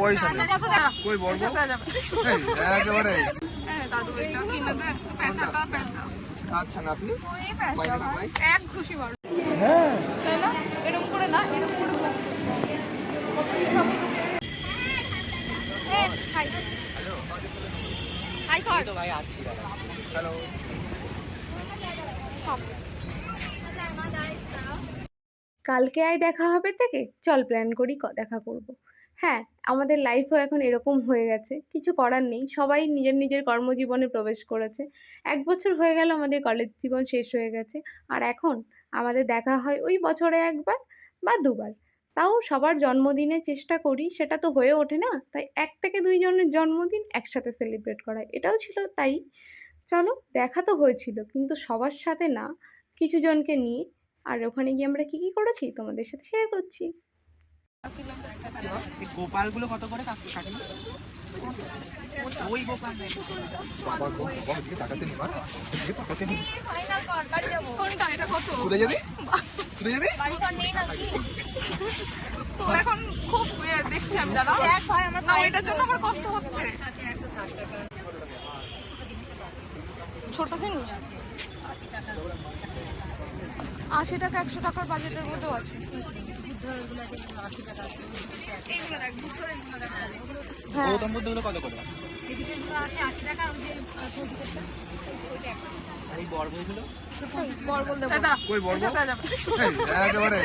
পয়সা নেই কই বলবো একেবারে দাদু এটা কিনে দে পেঁচাটা পেঁচা আচ্ছা নাতনি মাইনেটা পাই এক খুশি মারো হ্যাঁ তাই না এরকম করে না এরকম করে হাই হাই কর হ্যালো কালকে আয় দেখা হবে থেকে চল প্ল্যান করি দেখা করব। হ্যাঁ, আমাদের লাইফও এখন এরকম হয়ে গেছে, কিছু করার নেই, সবাই নিজের নিজের কর্মজীবনে প্রবেশ করেছে। 1 বছর হয়ে গেল আমাদের কলেজ জীবন শেষ হয়ে গেছে, আর এখন আমাদের দেখা হয় ওই বছরে 1বার বা 2বার, তাও সবার জন্মদিনে চেষ্টা করি, সেটা তো হয়ে ওঠে না, তাই 1 থেকে 2 জনের জন্মদিন একসাথে সেলিব্রেট করা, এটাও ছিল তাই। চলো, দেখা তো হয়েছিল কিন্তু সবার সাথে না, কিছু জনকে নিয়ে। আর ওখানে গিয়ে আমরা কি কি করেছি তোমাদের সাথে শেয়ার করছি। গোপালগুলো কত করে কাকিমা? ওই গোপাল বাবা গো বাবা দিকে তাকাতে নি মা দিকে তাকাতে নি কোনটা এটা কত কোথায় যাবি কোথায় যাবি তো এখন খুব দেখছি আমি দাদা না এটার জন্য আমার কষ্ট হচ্ছে ছোট জিনিস 80 টাকা 100 টাকার বাজেটের মধ্যেও আছে গৌতম বুদ্ধগুলো কত করে? আর এই বর্বগুলো কই বলবো একেবারে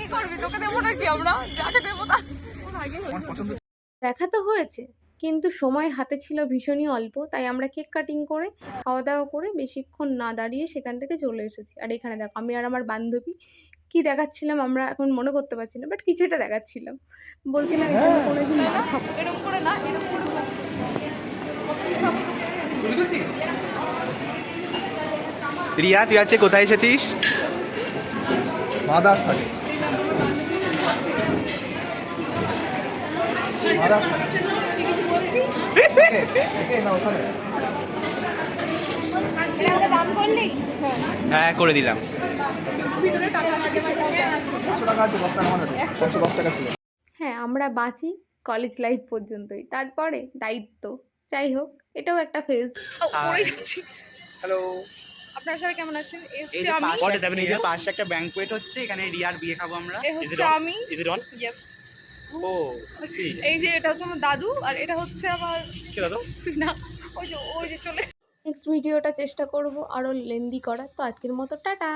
কি করবি তোকে দেবো নাকি আমরা যাকে দেবো তা আমার পছন্দ দেখা তো হয়েছে কিন্তু সময় হাতে ছিল ভীষণই অল্প, তাই আমরা কেক কাটিং করে খাওয়া দাওয়া করে বেশিক্ষণ না দাঁড়িয়ে সেখান থেকে চলে এসেছি। আর এখানে দেখো আমি আর আমার বান্ধবী কি দেখাচ্ছিলাম আমরা এখন মনে করতে পারছি না, বাট কিছু একটা দেখাচ্ছিলাম, বলছিলাম এর জন্য কোনোদিন না খাবো। এরকম করে না এরকম করে ছবি তুলছি রিয়া, তুই আজকে কোথায় এসেছিস? মাদার সাথে মাদার সাথে না ওখানে হ্যাঁ, করে দিলাম। ভিতরে টাকা লাগে 100 টাকা আছে 10 টাকা আমার 110 টাকা ছিল হ্যাঁ, আমরা বাঁচি কলেজ লাইফ পর্যন্তই, তারপরে দায়িত্ব। যাই হোক, এটাও একটা ফেজ। পড়ে যাচ্ছি হ্যালো আপনারা সবাই কেমন আছেন এই এসছি যে আমি এই যে পাশে একটা ব্যাংকুয়েট হচ্ছে, এখানে রিয়ার বিয়ে খাবো আমরা। এ হচ্ছে আমি ইজ ইট অন? ইয়েস ও সি এই যে এটা হচ্ছে আমার দাদু আর এটা হচ্ছে আমার কি দাদু? তুই না ওই যে চলে নেক্সট ভিডিওটা চেষ্টা করব আরও লেন্দি করার। তো আজকের মতো টাটা।